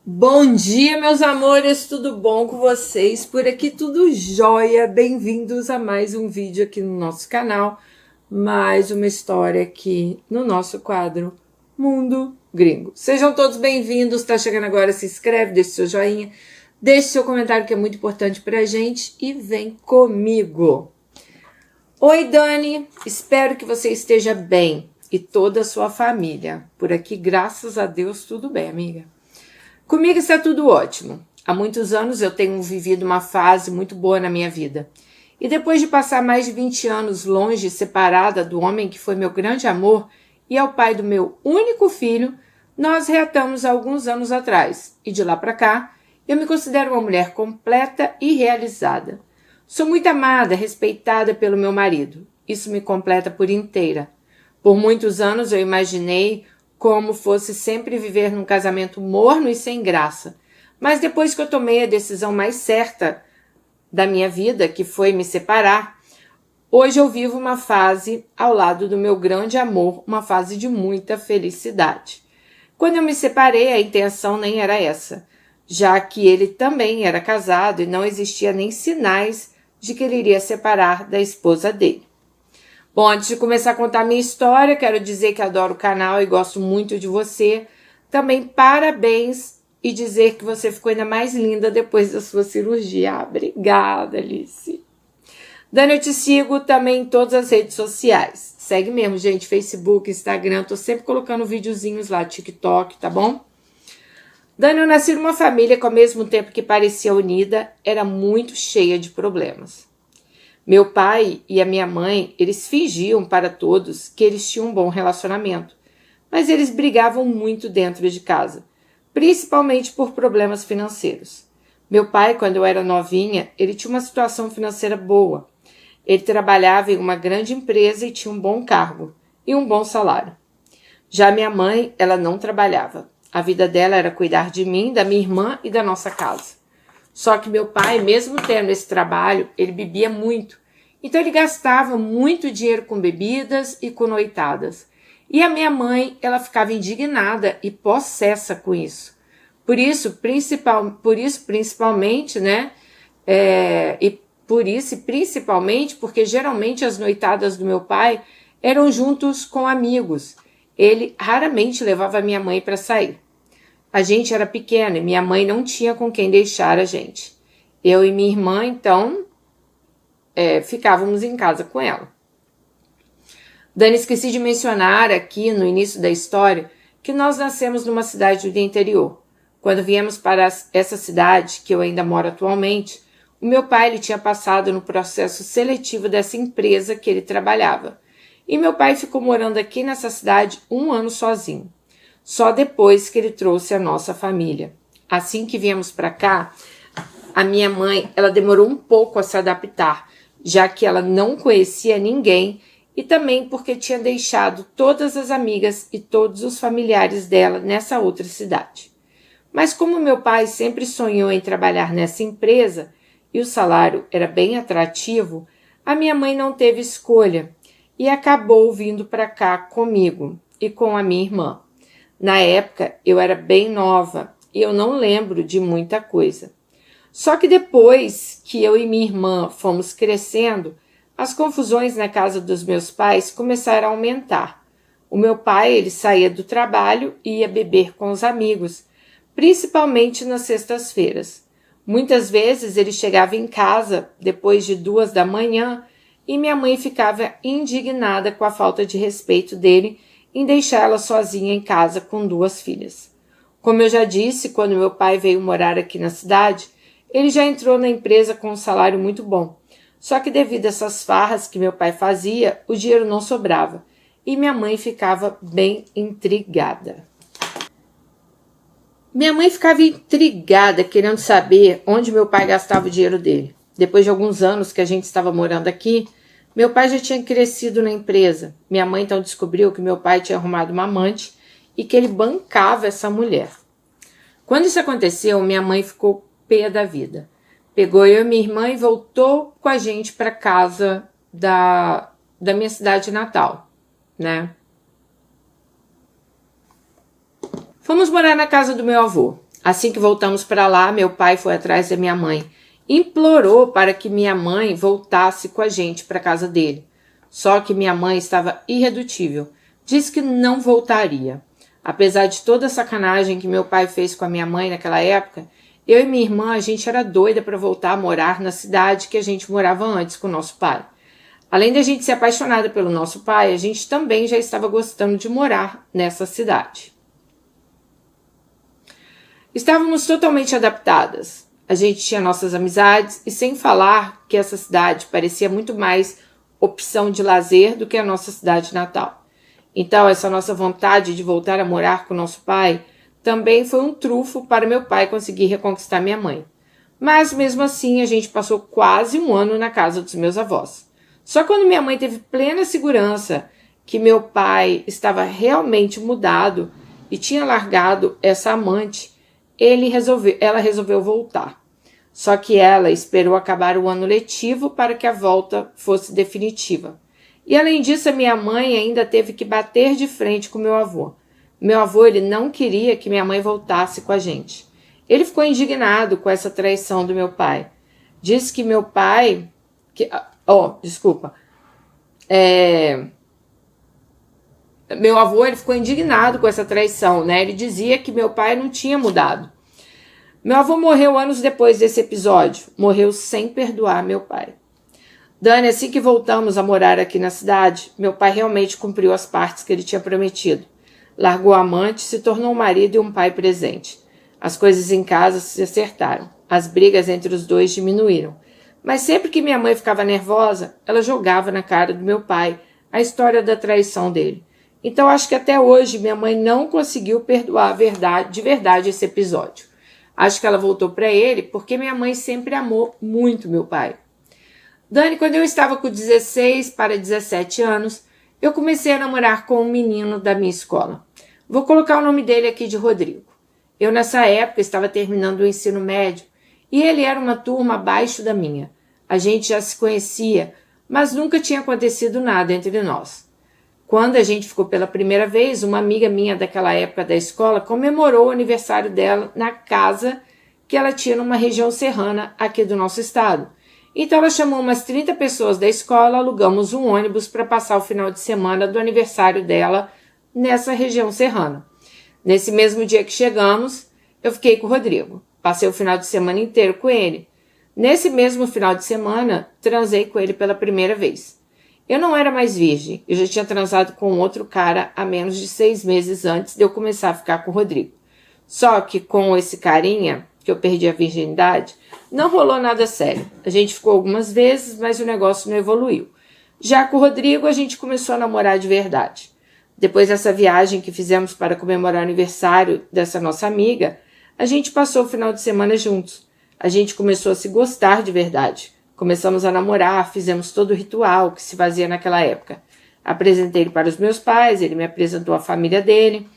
Bom dia, meus amores, tudo bom com vocês? Por aqui tudo jóia. Bem-vindos a mais um vídeo aqui no nosso canal, mais uma história aqui no nosso quadro Mundo Gringo. Sejam todos bem-vindos. Tá chegando agora, se inscreve, deixe seu joinha, deixe seu comentário que é muito importante pra gente e vem comigo. Oi, Dani, espero que você esteja bem e toda a sua família. Por aqui, graças a Deus, tudo bem, amiga. Comigo está tudo ótimo. Há muitos anos eu tenho vivido uma fase muito boa na minha vida. E depois de passar mais de 20 anos longe, separada do homem que foi meu grande amor e é o pai do meu único filho, nós reatamos há alguns anos atrás. E de lá para cá, eu me considero uma mulher completa e realizada. Sou muito amada, respeitada pelo meu marido. Isso me completa por inteira. Por muitos anos eu imaginei como fosse sempre viver num casamento morno e sem graça. Mas depois que eu tomei a decisão mais certa da minha vida, que foi me separar, hoje eu vivo uma fase ao lado do meu grande amor, uma fase de muita felicidade. Quando eu me separei, a intenção nem era essa, já que ele também era casado e não existia nem sinais de que ele iria separar da esposa dele. Bom, antes de começar a contar minha história, quero dizer que adoro o canal e gosto muito de você. Também parabéns e dizer que você ficou ainda mais linda depois da sua cirurgia. Obrigada, Alice. Dani, eu te sigo também em todas as redes sociais. Segue mesmo, gente, Facebook, Instagram, tô sempre colocando videozinhos lá, TikTok, tá bom? Dani, eu nasci numa família que ao mesmo tempo que parecia unida, era muito cheia de problemas. Meu pai e a minha mãe, eles fingiam para todos que eles tinham um bom relacionamento, mas eles brigavam muito dentro de casa, principalmente por problemas financeiros. Meu pai, quando eu era novinha, ele tinha uma situação financeira boa. Ele trabalhava em uma grande empresa e tinha um bom cargo e um bom salário. Já minha mãe, ela não trabalhava. A vida dela era cuidar de mim, da minha irmã e da nossa casa. Só que meu pai, mesmo tendo esse trabalho, ele bebia muito. Então ele gastava muito dinheiro com bebidas e com noitadas. E a minha mãe, ela ficava indignada e possessa com isso. Por isso principalmente, né? Principalmente porque geralmente as noitadas do meu pai eram juntos com amigos. Ele raramente levava a minha mãe para sair. A gente era pequena e minha mãe não tinha com quem deixar a gente. Eu e minha irmã, então, ficávamos em casa com ela. Dani, esqueci de mencionar aqui no início da história que nós nascemos numa cidade do interior. Quando viemos para essa cidade, que eu ainda moro atualmente, o meu pai ele tinha passado no processo seletivo dessa empresa que ele trabalhava. E meu pai ficou morando aqui nessa cidade 1 ano sozinho. Só depois que ele trouxe a nossa família. Assim que viemos para cá, a minha mãe, ela demorou um pouco a se adaptar, já que ela não conhecia ninguém e também porque tinha deixado todas as amigas e todos os familiares dela nessa outra cidade. Mas como meu pai sempre sonhou em trabalhar nessa empresa e o salário era bem atrativo, a minha mãe não teve escolha e acabou vindo para cá comigo e com a minha irmã. Na época, eu era bem nova e eu não lembro de muita coisa. Só que depois que eu e minha irmã fomos crescendo, as confusões na casa dos meus pais começaram a aumentar. O meu pai, ele saía do trabalho e ia beber com os amigos, principalmente nas sextas-feiras. Muitas vezes ele chegava em casa depois de 2 da manhã e minha mãe ficava indignada com a falta de respeito dele em deixá-la sozinha em casa com 2 filhas. Como eu já disse, quando meu pai veio morar aqui na cidade, ele já entrou na empresa com um salário muito bom. Só que devido a essas farras que meu pai fazia, o dinheiro não sobrava e minha mãe ficava bem intrigada. Minha mãe ficava intrigada, querendo saber onde meu pai gastava o dinheiro dele. Depois de alguns anos que a gente estava morando aqui, meu pai já tinha crescido na empresa. Minha mãe então descobriu que meu pai tinha arrumado uma amante e que ele bancava essa mulher. Quando isso aconteceu, minha mãe ficou pé da vida. Pegou eu e minha irmã e voltou com a gente para casa da minha cidade natal, né? Fomos morar na casa do meu avô. Assim que voltamos para lá, meu pai foi atrás da minha mãe. Implorou para que minha mãe voltasse com a gente para casa dele. Só que minha mãe estava irredutível. Disse que não voltaria. Apesar de toda a sacanagem que meu pai fez com a minha mãe naquela época, eu e minha irmã, a gente era doida para voltar a morar na cidade que a gente morava antes com o nosso pai. Além da gente ser apaixonada pelo nosso pai, a gente também já estava gostando de morar nessa cidade. Estávamos totalmente adaptadas. A gente tinha nossas amizades e sem falar que essa cidade parecia muito mais opção de lazer do que a nossa cidade natal. Então, essa nossa vontade de voltar a morar com nosso pai também foi um trunfo para meu pai conseguir reconquistar minha mãe. Mas, mesmo assim, a gente passou quase um ano na casa dos meus avós. Só quando minha mãe teve plena segurança que meu pai estava realmente mudado e tinha largado essa amante, ela resolveu voltar. Só que ela esperou acabar o ano letivo para que a volta fosse definitiva. E além disso, a minha mãe ainda teve que bater de frente com meu avô. Meu avô, ele não queria que minha mãe voltasse com a gente. Ele ficou indignado com essa traição do meu pai. Disse que meu pai... Meu avô, ele ficou indignado com essa traição, né? Ele dizia que meu pai não tinha mudado. Meu avô morreu anos depois desse episódio. Morreu sem perdoar meu pai. Dani, assim que voltamos a morar aqui na cidade, meu pai realmente cumpriu as partes que ele tinha prometido. Largou a amante, se tornou um marido e um pai presente. As coisas em casa se acertaram. As brigas entre os dois diminuíram. Mas sempre que minha mãe ficava nervosa, ela jogava na cara do meu pai a história da traição dele. Então acho que até hoje minha mãe não conseguiu perdoar de verdade esse episódio. Acho que ela voltou para ele porque minha mãe sempre amou muito meu pai. Dani, quando eu estava com 16 para 17 anos, eu comecei a namorar com um menino da minha escola. Vou colocar o nome dele aqui de Rodrigo. Eu nessa época estava terminando o ensino médio e ele era uma turma abaixo da minha. A gente já se conhecia, mas nunca tinha acontecido nada entre nós. Quando a gente ficou pela primeira vez, uma amiga minha daquela época da escola comemorou o aniversário dela na casa que ela tinha numa região serrana aqui do nosso estado. Então ela chamou umas 30 pessoas da escola, alugamos um ônibus para passar o final de semana do aniversário dela nessa região serrana. Nesse mesmo dia que chegamos, eu fiquei com o Rodrigo. Passei o final de semana inteiro com ele. Nesse mesmo final de semana, transei com ele pela primeira vez. Eu não era mais virgem, eu já tinha transado com outro cara há menos de 6 meses antes de eu começar a ficar com o Rodrigo. Só que com esse carinha, que eu perdi a virgindade, não rolou nada sério. A gente ficou algumas vezes, mas o negócio não evoluiu. Já com o Rodrigo, a gente começou a namorar de verdade. Depois dessa viagem que fizemos para comemorar o aniversário dessa nossa amiga, a gente passou o final de semana juntos. A gente começou a se gostar de verdade. Começamos a namorar, fizemos todo o ritual que se fazia naquela época. Apresentei ele para os meus pais, ele me apresentou a família dele.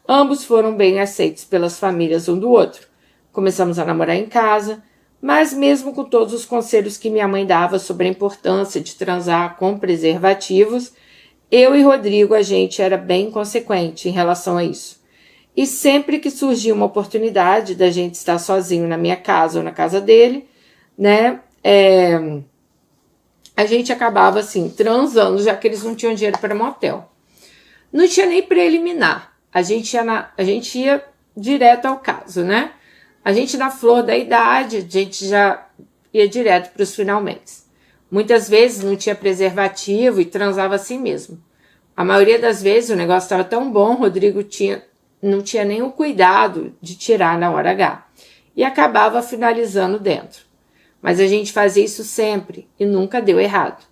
Ambos foram bem aceitos pelas famílias um do outro. Começamos a namorar em casa, mas mesmo com todos os conselhos que minha mãe dava sobre a importância de transar com preservativos, eu e Rodrigo, a gente era bem consequente em relação a isso. E sempre que surgia uma oportunidade da gente estar sozinho na minha casa ou na casa dele, né, a gente acabava assim, transando, já que eles não tinham dinheiro para motel. Não tinha nem preliminar, a gente ia direto ao caso, né? A gente na flor da idade, a gente já ia direto para os finalmente. Muitas vezes não tinha preservativo e transava assim mesmo. A maioria das vezes o negócio estava tão bom, Rodrigo não tinha nem o cuidado de tirar na hora H. E acabava finalizando dentro. Mas a gente fazia isso sempre e nunca deu errado.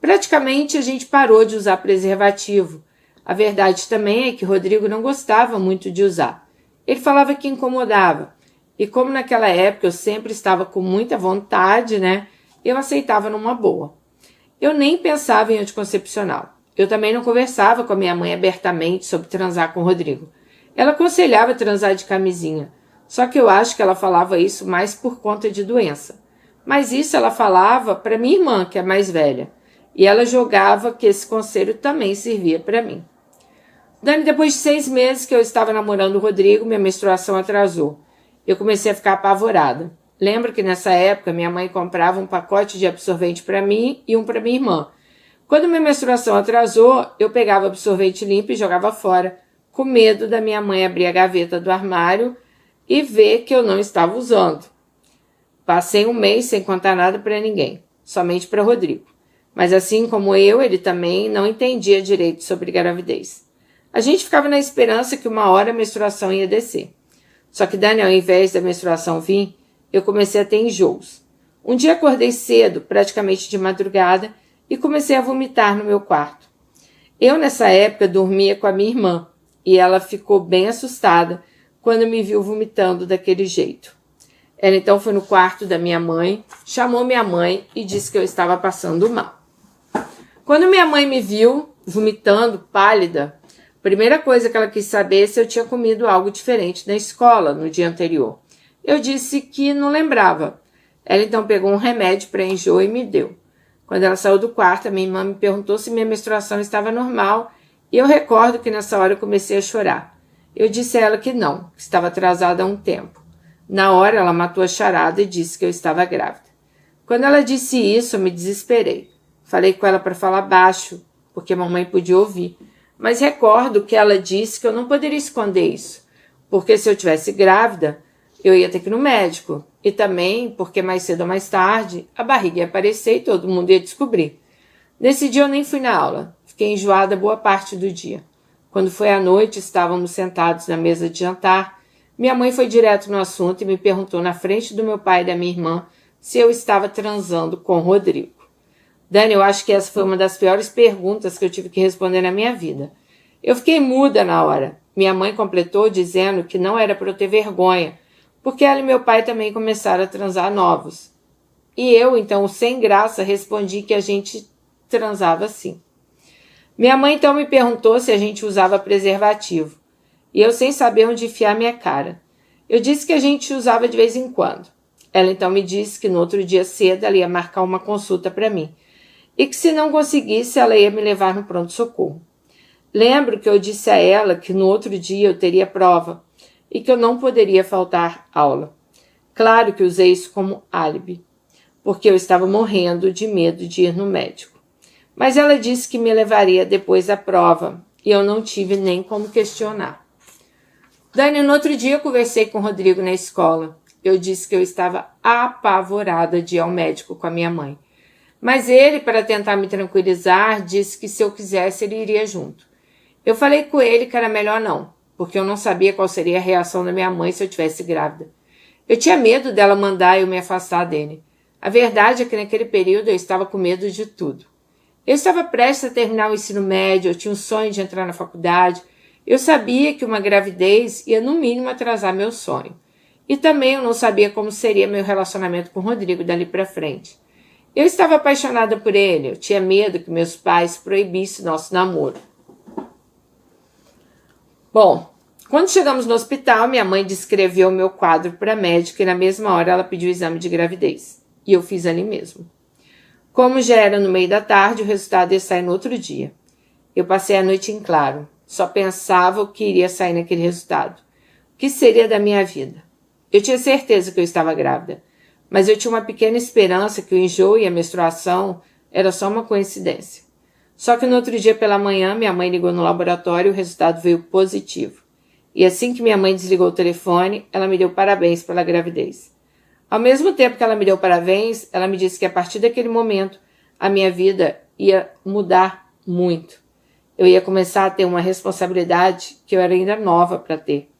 Praticamente a gente parou de usar preservativo. A verdade também é que Rodrigo não gostava muito de usar. Ele falava que incomodava. E como naquela época eu sempre estava com muita vontade, né? Eu aceitava numa boa. Eu nem pensava em anticoncepcional. Eu também não conversava com a minha mãe abertamente sobre transar com o Rodrigo. Ela aconselhava transar de camisinha. Só que eu acho que ela falava isso mais por conta de doença. Mas isso ela falava para minha irmã, que é mais velha. E ela jogava que esse conselho também servia para mim. Dani, depois de 6 meses que eu estava namorando o Rodrigo, minha menstruação atrasou. Eu comecei a ficar apavorada. Lembro que nessa época minha mãe comprava um pacote de absorvente para mim e um para minha irmã. Quando minha menstruação atrasou, eu pegava absorvente limpo e jogava fora, com medo da minha mãe abrir a gaveta do armário e ver que eu não estava usando. Passei um mês sem contar nada para ninguém, somente para Rodrigo. Mas assim como eu, ele também não entendia direito sobre gravidez. A gente ficava na esperança que uma hora a menstruação ia descer. Só que, Dani, ao invés da menstruação vir, eu comecei a ter enjoos. Um dia acordei cedo, praticamente de madrugada, e comecei a vomitar no meu quarto. Eu, nessa época, dormia com a minha irmã, e ela ficou bem assustada quando me viu vomitando daquele jeito. Ela então foi no quarto da minha mãe, chamou minha mãe e disse que eu estava passando mal. Quando minha mãe me viu vomitando, pálida, a primeira coisa que ela quis saber é se eu tinha comido algo diferente na escola no dia anterior. Eu disse que não lembrava. Ela então pegou um remédio para enjoo e me deu. Quando ela saiu do quarto, a minha irmã me perguntou se minha menstruação estava normal e eu recordo que nessa hora eu comecei a chorar. Eu disse a ela que não, que estava atrasada há um tempo. Na hora, ela matou a charada e disse que eu estava grávida. Quando ela disse isso, eu me desesperei. Falei com ela para falar baixo, porque a mamãe podia ouvir. Mas recordo que ela disse que eu não poderia esconder isso, porque se eu tivesse grávida, eu ia ter que ir no médico. E também porque mais cedo ou mais tarde, a barriga ia aparecer e todo mundo ia descobrir. Nesse dia eu nem fui na aula. Fiquei enjoada boa parte do dia. Quando foi à noite, estávamos sentados na mesa de jantar. Minha mãe foi direto no assunto e me perguntou na frente do meu pai e da minha irmã se eu estava transando com o Rodrigo. Dani, eu acho que essa foi uma das piores perguntas que eu tive que responder na minha vida. Eu fiquei muda na hora. Minha mãe completou dizendo que não era para eu ter vergonha, porque ela e meu pai também começaram a transar novos. E eu, então, sem graça, respondi que a gente transava sim. Minha mãe então me perguntou se a gente usava preservativo, e eu sem saber onde enfiar minha cara. Eu disse que a gente usava de vez em quando. Ela então me disse que no outro dia cedo ela ia marcar uma consulta para mim, e que se não conseguisse ela ia me levar no pronto-socorro. Lembro que eu disse a ela que no outro dia eu teria prova, e que eu não poderia faltar aula. Claro que usei isso como álibi, porque eu estava morrendo de medo de ir no médico. Mas ela disse que me levaria depois da prova, e eu não tive nem como questionar. Dani, no outro dia eu conversei com o Rodrigo na escola. Eu disse que eu estava apavorada de ir ao médico com a minha mãe. Mas ele, para tentar me tranquilizar, disse que se eu quisesse ele iria junto. Eu falei com ele que era melhor não, porque eu não sabia qual seria a reação da minha mãe se eu estivesse grávida. Eu tinha medo dela mandar eu me afastar dele. A verdade é que naquele período eu estava com medo de tudo. Eu estava prestes a terminar o ensino médio, eu tinha um sonho de entrar na faculdade. Eu sabia que uma gravidez ia no mínimo atrasar meu sonho. E também eu não sabia como seria meu relacionamento com o Rodrigo dali para frente. Eu estava apaixonada por ele, eu tinha medo que meus pais proibissem nosso namoro. Bom, quando chegamos no hospital, minha mãe descreveu o meu quadro para a médica e na mesma hora ela pediu o exame de gravidez. E eu fiz ali mesmo. Como já era no meio da tarde, o resultado ia sair no outro dia. Eu passei a noite em claro. Só pensava o que iria sair naquele resultado. O que seria da minha vida? Eu tinha certeza que eu estava grávida, mas eu tinha uma pequena esperança que o enjoo e a menstruação era só uma coincidência. Só que no outro dia pela manhã, minha mãe ligou no laboratório e o resultado veio positivo. E assim que minha mãe desligou o telefone, ela me deu parabéns pela gravidez. Ao mesmo tempo que ela me deu parabéns, ela me disse que a partir daquele momento, a minha vida ia mudar muito. Eu ia começar a ter uma responsabilidade que eu era ainda nova para ter.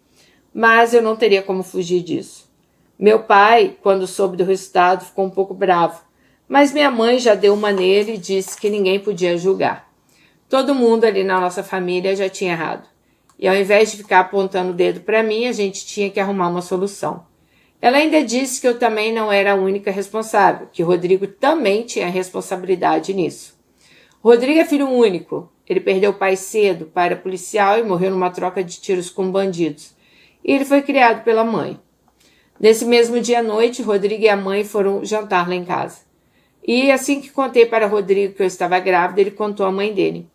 Mas eu não teria como fugir disso. Meu pai, quando soube do resultado, ficou um pouco bravo. Mas minha mãe já deu uma nele e disse que ninguém podia julgar. Todo mundo ali na nossa família já tinha errado. E ao invés de ficar apontando o dedo para mim, a gente tinha que arrumar uma solução. Ela ainda disse que eu também não era a única responsável, que Rodrigo também tinha responsabilidade nisso. Rodrigo é filho único. Ele perdeu o pai cedo, o pai era policial e morreu numa troca de tiros com bandidos. E ele foi criado pela mãe. Nesse mesmo dia à noite, Rodrigo e a mãe foram jantar lá em casa. E assim que contei para Rodrigo que eu estava grávida, ele contou à mãe dele.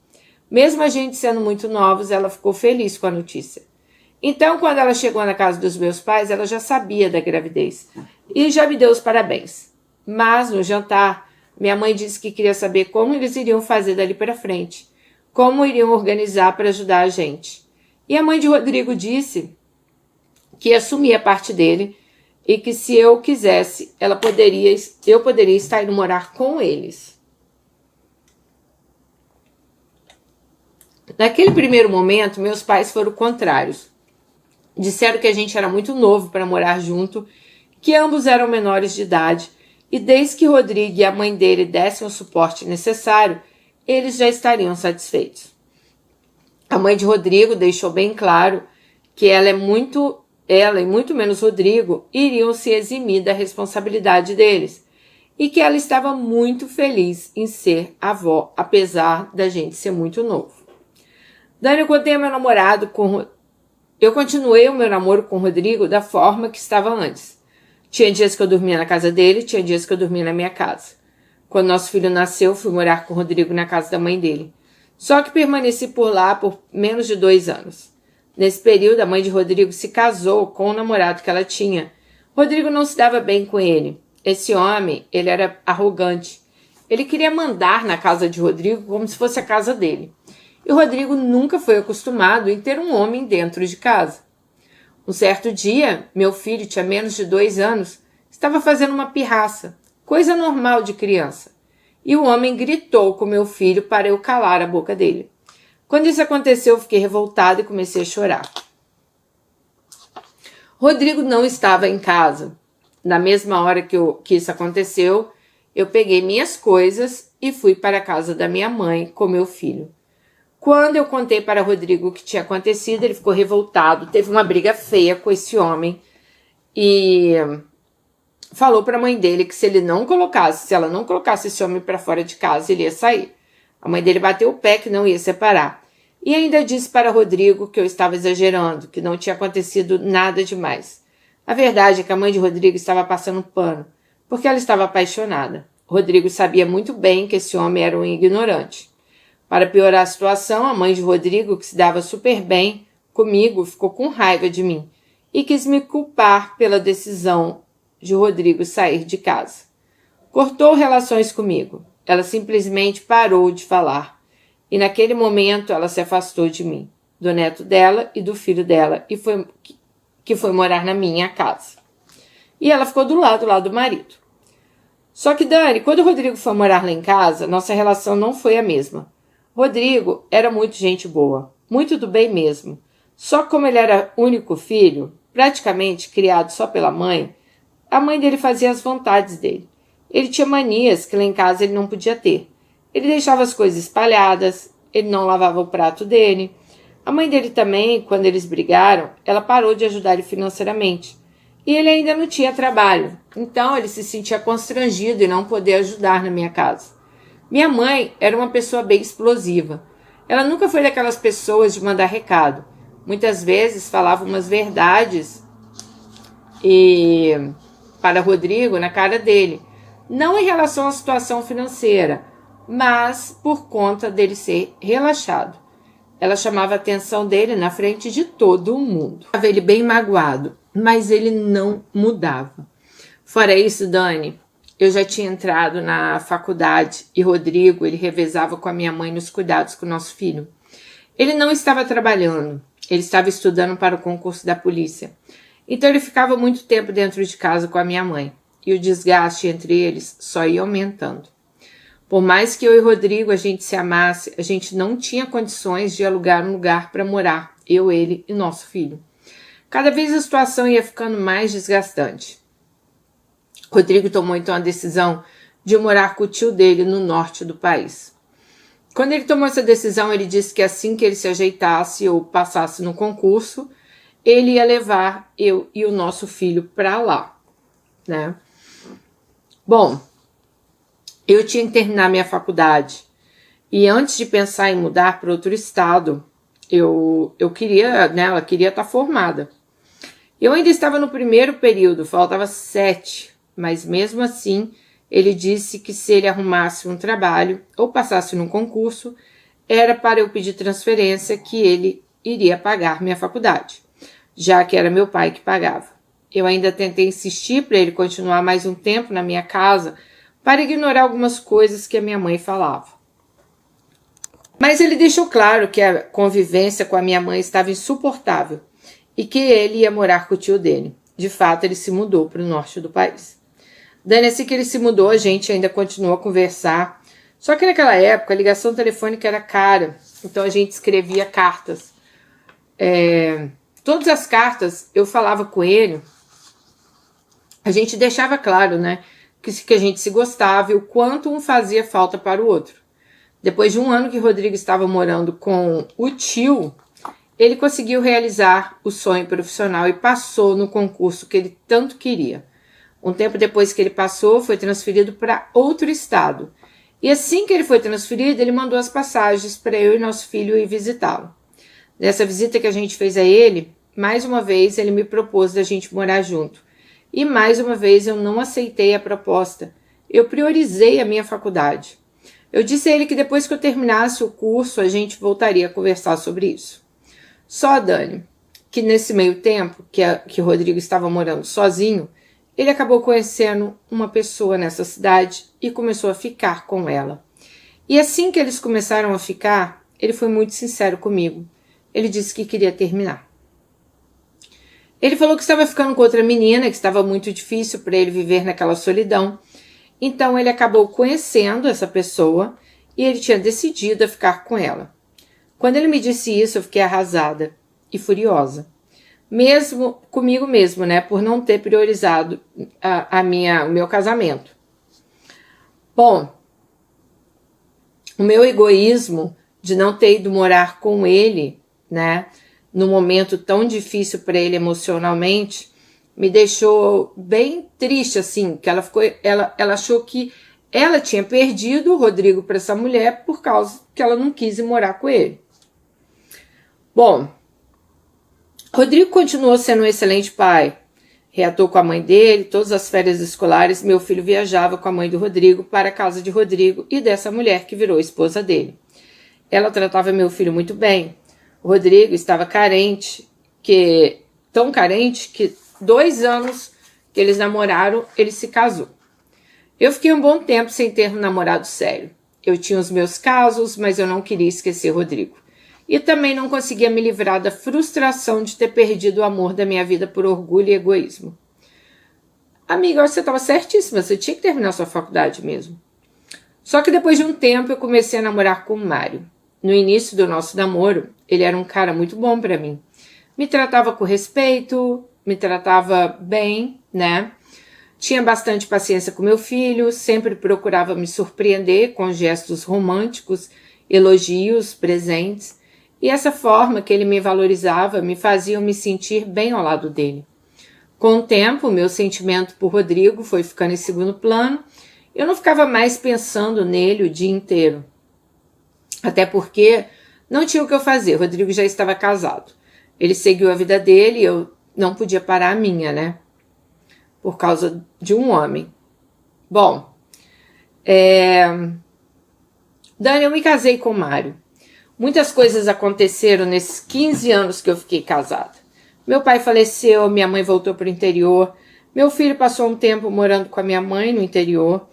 Mesmo a gente sendo muito novos, ela ficou feliz com a notícia. Então, quando ela chegou na casa dos meus pais, ela já sabia da gravidez e já me deu os parabéns. Mas, no jantar, minha mãe disse que queria saber como eles iriam fazer dali para frente, como iriam organizar para ajudar a gente. E a mãe de Rodrigo disse que ia assumir a parte dele e que se eu quisesse, eu poderia estar indo morar com eles. Naquele primeiro momento, meus pais foram contrários. Disseram que a gente era muito novo para morar junto, que ambos eram menores de idade, e desde que Rodrigo e a mãe dele dessem o suporte necessário, eles já estariam satisfeitos. A mãe de Rodrigo deixou bem claro que ela e muito menos Rodrigo iriam se eximir da responsabilidade deles, e que ela estava muito feliz em ser avó, apesar da gente ser muito novo. Dani, eu continuei o meu namoro com o Rodrigo da forma que estava antes. Tinha dias que eu dormia na casa dele, tinha dias que eu dormia na minha casa. Quando nosso filho nasceu, fui morar com o Rodrigo na casa da mãe dele. Só que permaneci por lá por menos de 2 anos. Nesse período, a mãe de Rodrigo se casou com o namorado que ela tinha. Rodrigo não se dava bem com ele. Esse homem, ele era arrogante. Ele queria mandar na casa de Rodrigo como se fosse a casa dele. E o Rodrigo nunca foi acostumado em ter um homem dentro de casa. Um certo dia, meu filho tinha menos de 2 anos, estava fazendo uma pirraça, coisa normal de criança. E o homem gritou com meu filho para eu calar a boca dele. Quando isso aconteceu, eu fiquei revoltada e comecei a chorar. Rodrigo não estava em casa. Na mesma hora que isso aconteceu, eu peguei minhas coisas e fui para a casa da minha mãe com meu filho. Quando eu contei para Rodrigo o que tinha acontecido, ele ficou revoltado, teve uma briga feia com esse homem e falou para a mãe dele que se ela não colocasse esse homem para fora de casa, ele ia sair. A mãe dele bateu o pé que não ia separar. E ainda disse para Rodrigo que eu estava exagerando, que não tinha acontecido nada demais. A verdade é que a mãe de Rodrigo estava passando pano, porque ela estava apaixonada. Rodrigo sabia muito bem que esse homem era um ignorante. Para piorar a situação, a mãe de Rodrigo, que se dava super bem comigo, ficou com raiva de mim e quis me culpar pela decisão de Rodrigo sair de casa. Cortou relações comigo. Ela simplesmente parou de falar. E naquele momento ela se afastou de mim, do neto dela e do filho dela, que foi morar na minha casa. E ela ficou do lado do marido. Só que, Dani, quando o Rodrigo foi morar lá em casa, nossa relação não foi a mesma. Rodrigo era muito gente boa, muito do bem mesmo. Só que como ele era único filho, praticamente criado só pela mãe, a mãe dele fazia as vontades dele. Ele tinha manias que lá em casa ele não podia ter. Ele deixava as coisas espalhadas, ele não lavava o prato dele. A mãe dele também, quando eles brigaram, ela parou de ajudar ele financeiramente. E ele ainda não tinha trabalho, então ele se sentia constrangido em não poder ajudar na minha casa. Minha mãe era uma pessoa bem explosiva. Ela nunca foi daquelas pessoas de mandar recado. Muitas vezes falava umas verdades para Rodrigo na cara dele. Não em relação à situação financeira, mas por conta dele ser relaxado. Ela chamava a atenção dele na frente de todo mundo. Estava ele bem magoado, mas ele não mudava. Fora isso, Dani, eu já tinha entrado na faculdade e Rodrigo, ele revezava com a minha mãe nos cuidados com o nosso filho. Ele não estava trabalhando, ele estava estudando para o concurso da polícia. Então ele ficava muito tempo dentro de casa com a minha mãe. E o desgaste entre eles só ia aumentando. Por mais que eu e Rodrigo a gente se amasse, a gente não tinha condições de alugar um lugar para morar, eu, ele e nosso filho. Cada vez a situação ia ficando mais desgastante. Rodrigo tomou então a decisão de morar com o tio dele no norte do país. Quando ele tomou essa decisão, ele disse que assim que ele se ajeitasse ou passasse no concurso, ele ia levar eu e o nosso filho para lá, né? Bom, eu tinha que terminar minha faculdade e antes de pensar em mudar para outro estado, eu queria, né, ela queria estar formada. Eu ainda estava no primeiro período, faltava 7, mas mesmo assim ele disse que se ele arrumasse um trabalho ou passasse num concurso, era para eu pedir transferência que ele iria pagar minha faculdade. já que era meu pai que pagava. Eu ainda tentei insistir para ele continuar mais um tempo na minha casa para ignorar algumas coisas que a minha mãe falava. Mas ele deixou claro que a convivência com a minha mãe estava insuportável e que ele ia morar com o tio dele. De fato, ele se mudou para o norte do país. Dani, assim que ele se mudou, a gente ainda continuou a conversar. Só que naquela época a ligação telefônica era cara, então a gente escrevia cartas. Todas as cartas eu falava com ele, a gente deixava claro, né, que a gente se gostava e o quanto um fazia falta para o outro. Depois de um ano que Rodrigo estava morando com o tio, ele conseguiu realizar o sonho profissional e passou no concurso que ele tanto queria. Um tempo depois que ele passou, foi transferido para outro estado. E assim que ele foi transferido, ele mandou as passagens para eu e nosso filho ir visitá-lo. Nessa visita que a gente fez a ele, mais uma vez ele me propôs da gente morar junto. E mais uma vez eu não aceitei a proposta. Eu priorizei a minha faculdade. Eu disse a ele que depois que eu terminasse o curso, a gente voltaria a conversar sobre isso. Só, Dani, que nesse meio tempo que Rodrigo estava morando sozinho, ele acabou conhecendo uma pessoa nessa cidade e começou a ficar com ela. E assim que eles começaram a ficar, ele foi muito sincero comigo. Ele disse que queria terminar. Ele falou que estava ficando com outra menina, que estava muito difícil para ele viver naquela solidão. Então ele acabou conhecendo essa pessoa e ele tinha decidido a ficar com ela. Quando ele me disse isso, eu fiquei arrasada e furiosa. Mesmo comigo mesmo, né? Por não ter priorizado o meu casamento. Bom, o meu egoísmo de não ter ido morar com ele, né? Num momento tão difícil para ele emocionalmente, me deixou bem triste, assim, que ela achou que ela tinha perdido o Rodrigo para essa mulher por causa que ela não quis ir morar com ele. Bom, Rodrigo continuou sendo um excelente pai. Reatou com a mãe dele, todas as férias escolares, meu filho viajava com a mãe do Rodrigo para a casa de Rodrigo e dessa mulher que virou esposa dele. Ela tratava meu filho muito bem. O Rodrigo estava tão carente que 2 anos que eles namoraram, ele se casou. Eu fiquei um bom tempo sem ter um namorado sério. Eu tinha os meus casos, mas eu não queria esquecer Rodrigo. E também não conseguia me livrar da frustração de ter perdido o amor da minha vida por orgulho e egoísmo. Amiga, você estava certíssima, você tinha que terminar sua faculdade mesmo. Só que depois de um tempo eu comecei a namorar com o Mário. No início do nosso namoro, ele era um cara muito bom para mim. Me tratava com respeito, me tratava bem, né? Tinha bastante paciência com meu filho, sempre procurava me surpreender com gestos românticos, elogios, presentes. E essa forma que ele me valorizava me fazia me sentir bem ao lado dele. Com o tempo, meu sentimento por Rodrigo foi ficando em segundo plano. Eu não ficava mais pensando nele o dia inteiro. Até porque não tinha o que eu fazer, Rodrigo já estava casado. Ele seguiu a vida dele e eu não podia parar a minha, né? Por causa de um homem. Bom, Dani, eu me casei com o Mário. Muitas coisas aconteceram nesses 15 anos que eu fiquei casada. Meu pai faleceu, minha mãe voltou para o interior. Meu filho passou um tempo morando com a minha mãe no interior.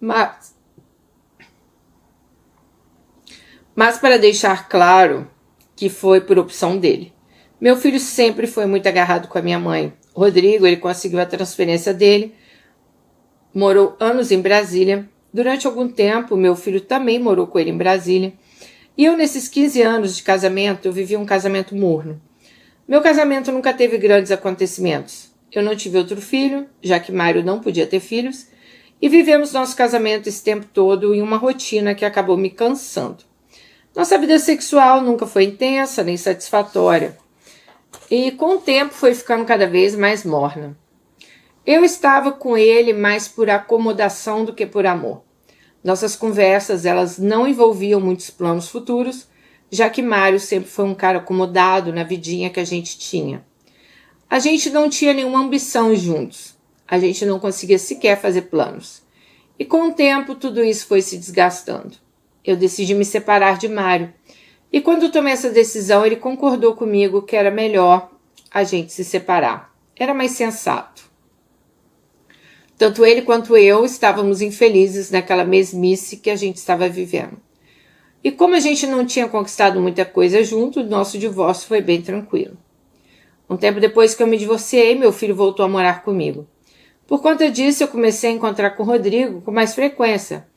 Mas para deixar claro que foi por opção dele. Meu filho sempre foi muito agarrado com a minha mãe. Rodrigo, ele conseguiu a transferência dele. Morou anos em Brasília. Durante algum tempo, meu filho também morou com ele em Brasília. E eu, nesses 15 anos de casamento, eu vivi um casamento morno. Meu casamento nunca teve grandes acontecimentos. Eu não tive outro filho, já que Mário não podia ter filhos, e vivemos nosso casamento esse tempo todo em uma rotina que acabou me cansando. Nossa vida sexual nunca foi intensa nem satisfatória, e com o tempo foi ficando cada vez mais morna. Eu estava com ele mais por acomodação do que por amor. Nossas conversas, elas não envolviam muitos planos futuros, já que Mário sempre foi um cara acomodado na vidinha que a gente tinha. A gente não tinha nenhuma ambição juntos. A gente não conseguia sequer fazer planos. E com o tempo, tudo isso foi se desgastando. Eu decidi me separar de Mário. E quando tomei essa decisão, ele concordou comigo que era melhor a gente se separar. Era mais sensato. Tanto ele quanto eu estávamos infelizes naquela mesmice que a gente estava vivendo. E como a gente não tinha conquistado muita coisa junto, o nosso divórcio foi bem tranquilo. Um tempo depois que eu me divorciei, meu filho voltou a morar comigo. Por conta disso, eu comecei a encontrar com o Rodrigo com mais frequência,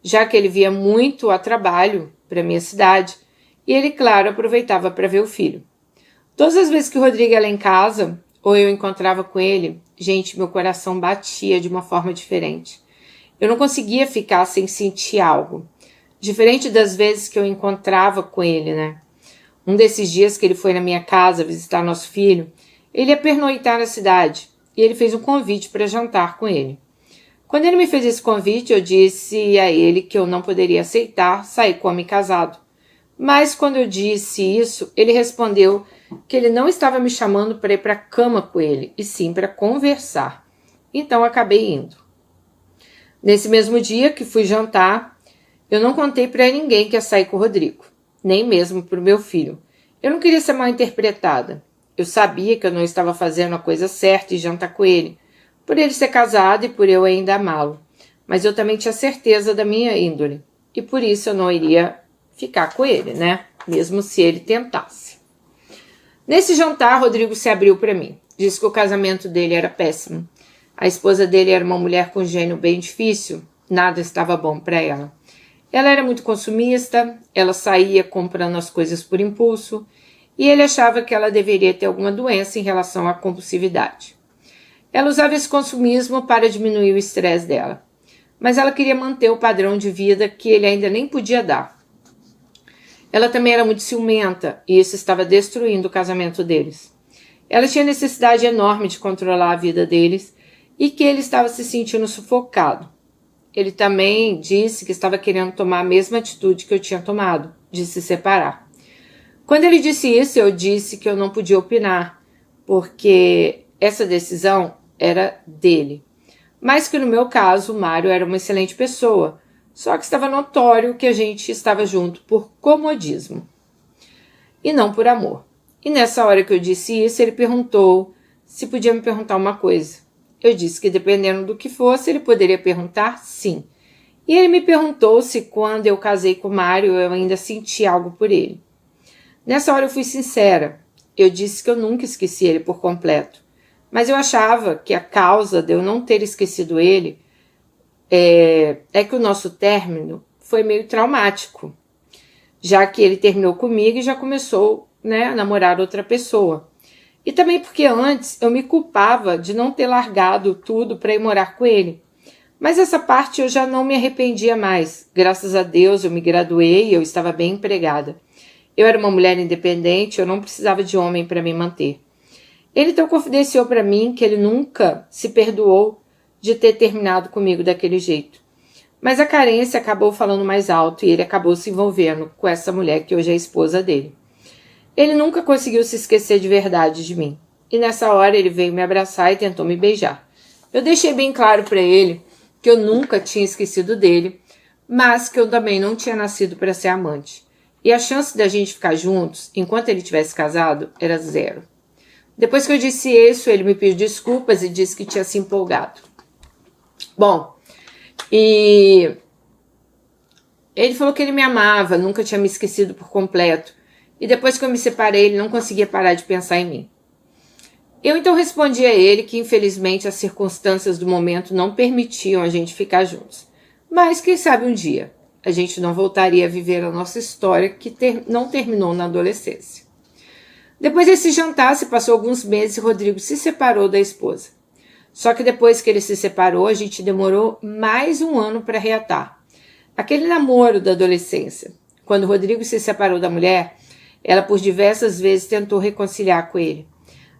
já que ele via muito a trabalho para minha cidade, e ele, claro, aproveitava para ver o filho. Todas as vezes que o Rodrigo ia lá em casa, ou eu encontrava com ele, gente, meu coração batia de uma forma diferente. Eu não conseguia ficar sem sentir algo. Diferente das vezes que eu encontrava com ele, né? Um desses dias que ele foi na minha casa visitar nosso filho, ele ia pernoitar na cidade, e ele fez um convite para jantar com ele. Quando ele me fez esse convite, eu disse a ele que eu não poderia aceitar sair com homem casado. Mas quando eu disse isso, ele respondeu que ele não estava me chamando para ir para a cama com ele, e sim para conversar. Então acabei indo. Nesse mesmo dia que fui jantar, eu não contei para ninguém que ia sair com o Rodrigo, nem mesmo para o meu filho. Eu não queria ser mal interpretada. Eu sabia que eu não estava fazendo a coisa certa e jantar com ele, por ele ser casado e por eu ainda amá-lo. Mas eu também tinha certeza da minha índole, e por isso eu não iria ficar com ele, né? Mesmo se ele tentasse. Nesse jantar, Rodrigo se abriu para mim. Disse que o casamento dele era péssimo. A esposa dele era uma mulher com gênio bem difícil. Nada estava bom para ela. Ela era muito consumista, ela saía comprando as coisas por impulso, e ele achava que ela deveria ter alguma doença em relação à compulsividade. Ela usava esse consumismo para diminuir o estresse dela, mas ela queria manter o padrão de vida que ele ainda nem podia dar. Ela também era muito ciumenta, e isso estava destruindo o casamento deles. Ela tinha necessidade enorme de controlar a vida deles e que ele estava se sentindo sufocado. Ele também disse que estava querendo tomar a mesma atitude que eu tinha tomado, de se separar. Quando ele disse isso, eu disse que eu não podia opinar, porque essa decisão era dele. Mas que no meu caso, o Mário era uma excelente pessoa, só que estava notório que a gente estava junto por comodismo e não por amor. E nessa hora que eu disse isso, ele perguntou se podia me perguntar uma coisa. Eu disse que dependendo do que fosse, ele poderia perguntar sim. E ele me perguntou se quando eu casei com o Mário, eu ainda sentia algo por ele. Nessa hora eu fui sincera. Eu disse que eu nunca esqueci ele por completo. Mas eu achava que a causa de eu não ter esquecido ele é que o nosso término foi meio traumático, já que ele terminou comigo e já começou, a namorar outra pessoa. E também porque antes eu me culpava de não ter largado tudo para ir morar com ele. Mas essa parte eu já não me arrependia mais. Graças a Deus eu me graduei e eu estava bem empregada. Eu era uma mulher independente, eu não precisava de homem para me manter. Ele então confidenciou para mim que ele nunca se perdoou de ter terminado comigo daquele jeito. Mas a carência acabou falando mais alto e ele acabou se envolvendo com essa mulher que hoje é a esposa dele. Ele nunca conseguiu se esquecer de verdade de mim. E nessa hora ele veio me abraçar e tentou me beijar. Eu deixei bem claro para ele que eu nunca tinha esquecido dele, mas que eu também não tinha nascido para ser amante. E a chance da gente ficar juntos, enquanto ele tivesse casado, era 0. Depois que eu disse isso, ele me pediu desculpas e disse que tinha se empolgado. Bom, e ele falou que ele me amava, nunca tinha me esquecido por completo. E depois que eu me separei, ele não conseguia parar de pensar em mim. Eu então respondi a ele que infelizmente as circunstâncias do momento não permitiam a gente ficar juntos. Mas quem sabe um dia a gente não voltaria a viver a nossa história que não terminou na adolescência. Depois desse jantar, se passou alguns meses e Rodrigo se separou da esposa. Só que depois que ele se separou, a gente demorou mais um ano para reatar. Aquele namoro da adolescência. Quando Rodrigo se separou da mulher, ela por diversas vezes tentou reconciliar com ele.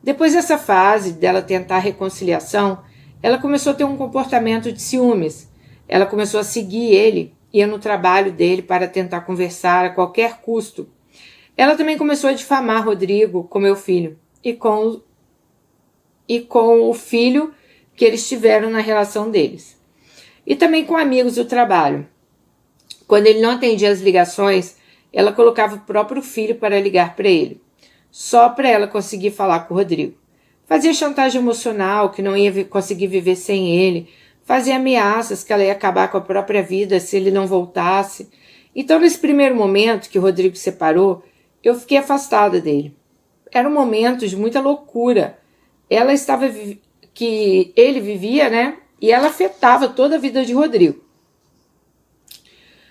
Depois dessa fase dela tentar a reconciliação, ela começou a ter um comportamento de ciúmes. Ela começou a seguir ele, ia no trabalho dele para tentar conversar a qualquer custo. Ela também começou a difamar Rodrigo com meu filho e com o filho que eles tiveram na relação deles. E também com amigos do trabalho. Quando ele não atendia as ligações, ela colocava o próprio filho para ligar para ele. só para ela conseguir falar com o Rodrigo. Fazia chantagem emocional, que não ia conseguir viver sem ele. Fazia ameaças que ela ia acabar com a própria vida se ele não voltasse. Então, nesse primeiro momento que o Rodrigo se separou, eu fiquei afastada dele. Era um momento de muita loucura. Ela estava que ele vivia, né? E ela afetava toda a vida de Rodrigo.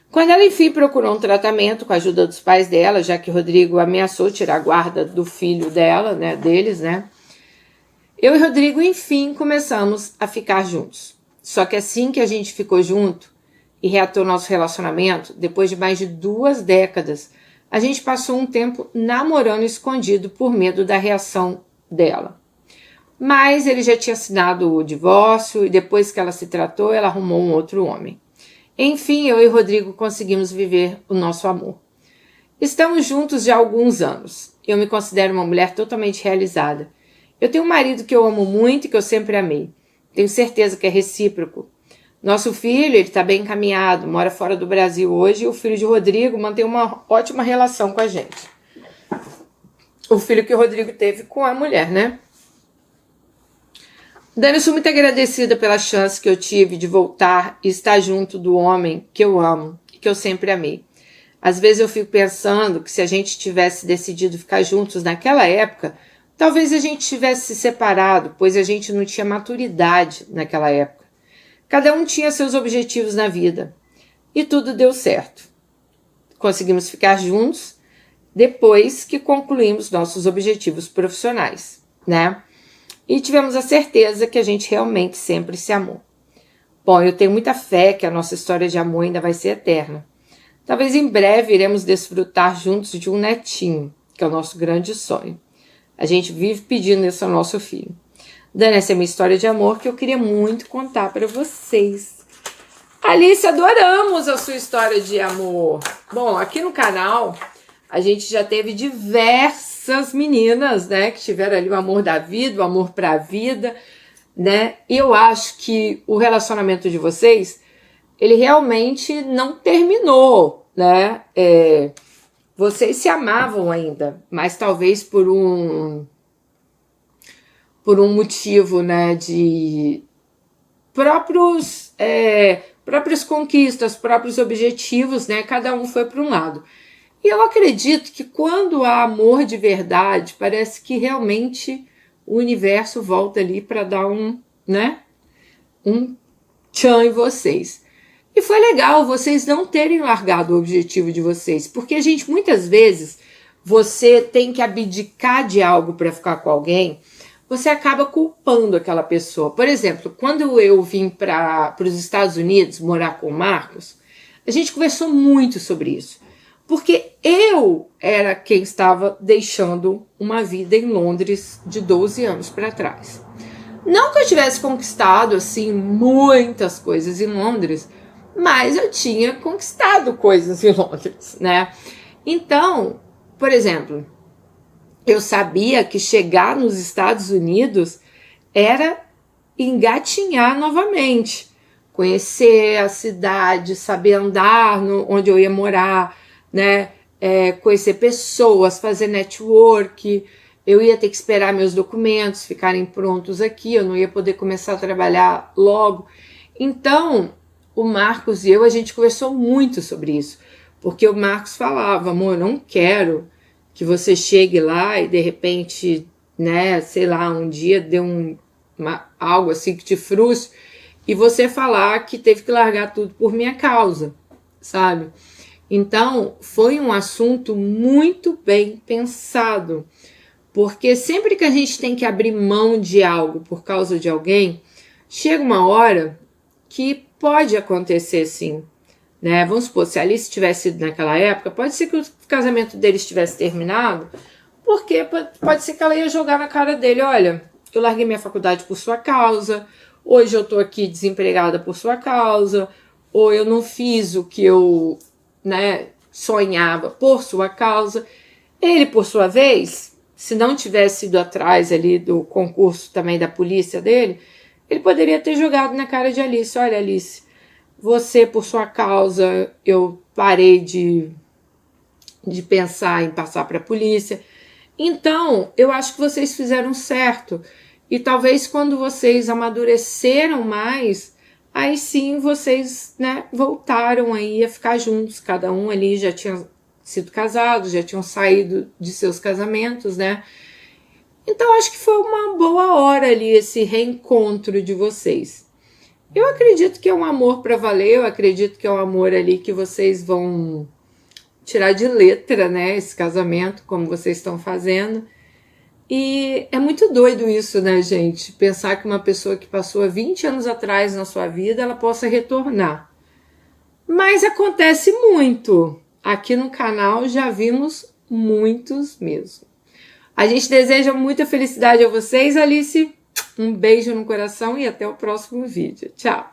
Quando ela, enfim, procurou um tratamento com a ajuda dos pais dela, já que Rodrigo ameaçou tirar a guarda do filho dela, né, deles, né? Eu e Rodrigo, enfim, começamos a ficar juntos. Só que assim que a gente ficou junto e reatou nosso relacionamento, depois de mais de 2 décadas, a gente passou um tempo namorando escondido por medo da reação dela. Mas ele já tinha assinado o divórcio e depois que ela se tratou, ela arrumou um outro homem. Enfim, eu e Rodrigo conseguimos viver o nosso amor. Estamos juntos já há alguns anos. Eu me considero uma mulher totalmente realizada. Eu tenho um marido que eu amo muito e que eu sempre amei. Tenho certeza que é recíproco. Nosso filho, ele está bem encaminhado, mora fora do Brasil hoje e o filho de Rodrigo mantém uma ótima relação com a gente. O filho que o Rodrigo teve com a mulher, né? Dani, eu sou muito agradecida pela chance que eu tive de voltar e estar junto do homem que eu amo e que eu sempre amei. Às vezes eu fico pensando que se a gente tivesse decidido ficar juntos naquela época, talvez a gente tivesse se separado, pois a gente não tinha maturidade naquela época. Cada um tinha seus objetivos na vida e tudo deu certo. Conseguimos ficar juntos depois que concluímos nossos objetivos profissionais, né? E tivemos a certeza que a gente realmente sempre se amou. Bom, eu tenho muita fé que a nossa história de amor ainda vai ser eterna. Talvez em breve iremos desfrutar juntos de um netinho, que é o nosso grande sonho. A gente vive pedindo isso ao nosso filho. Dani, essa é a minha história de amor que eu queria muito contar para vocês. Alice, adoramos a sua história de amor. Bom, aqui no canal a gente já teve diversas meninas, né, que tiveram ali o amor da vida, o amor pra vida, né? E eu acho que o relacionamento de vocês, ele realmente não terminou, né? Vocês se amavam ainda, mas talvez por um motivo, né, de próprias conquistas, próprios objetivos, né? Cada um foi para um lado. E eu acredito que quando há amor de verdade, parece que realmente o universo volta ali para dar um tchan em vocês. E foi legal vocês não terem largado o objetivo de vocês, porque a gente, muitas vezes, você tem que abdicar de algo para ficar com alguém, você acaba culpando aquela pessoa. Por exemplo, quando eu vim para os Estados Unidos morar com o Marcos, a gente conversou muito sobre isso. Porque eu era quem estava deixando uma vida em Londres de 12 anos para trás. Não que eu tivesse conquistado assim muitas coisas em Londres, mas eu tinha conquistado coisas em Londres, né? Então, por exemplo, eu sabia que chegar nos Estados Unidos era engatinhar novamente, conhecer a cidade, saber andar onde eu ia morar, né? Conhecer pessoas, fazer network. Eu ia ter que esperar meus documentos ficarem prontos aqui, eu não ia poder começar a trabalhar logo. Então, o Marcos e eu, a gente conversou muito sobre isso, porque o Marcos falava, amor, eu não quero que você chegue lá e de repente, né, sei lá, um dia dê algo assim que te frustre e você falar que teve que largar tudo por minha causa, sabe? Então, foi um assunto muito bem pensado, porque sempre que a gente tem que abrir mão de algo por causa de alguém, chega uma hora que pode acontecer sim, né? Vamos supor, se a Alice tivesse ido naquela época, pode ser que o casamento deles tivesse terminado, porque pode ser que ela ia jogar na cara dele, olha, eu larguei minha faculdade por sua causa, hoje eu tô aqui desempregada por sua causa, ou eu não fiz o que eu, né, sonhava por sua causa. Ele, por sua vez, se não tivesse ido atrás ali do concurso também da polícia dele, ele poderia ter jogado na cara de Alice, olha Alice, você por sua causa, eu parei de pensar em passar para a polícia. Então, eu acho que vocês fizeram certo. E talvez quando vocês amadureceram mais, aí sim vocês, né, voltaram aí a ficar juntos. Cada um ali já tinha sido casado, já tinham saído de seus casamentos, né? Então, acho que foi uma boa hora ali esse reencontro de vocês. Eu acredito que é um amor para valer, eu acredito que é um amor ali que vocês vão tirar de letra, né, esse casamento, como vocês estão fazendo. E é muito doido isso, né, gente? Pensar que uma pessoa que passou há 20 anos atrás na sua vida, ela possa retornar. Mas acontece muito. Aqui no canal já vimos muitos mesmo. A gente deseja muita felicidade a vocês, Alice. Um beijo no coração e até o próximo vídeo. Tchau!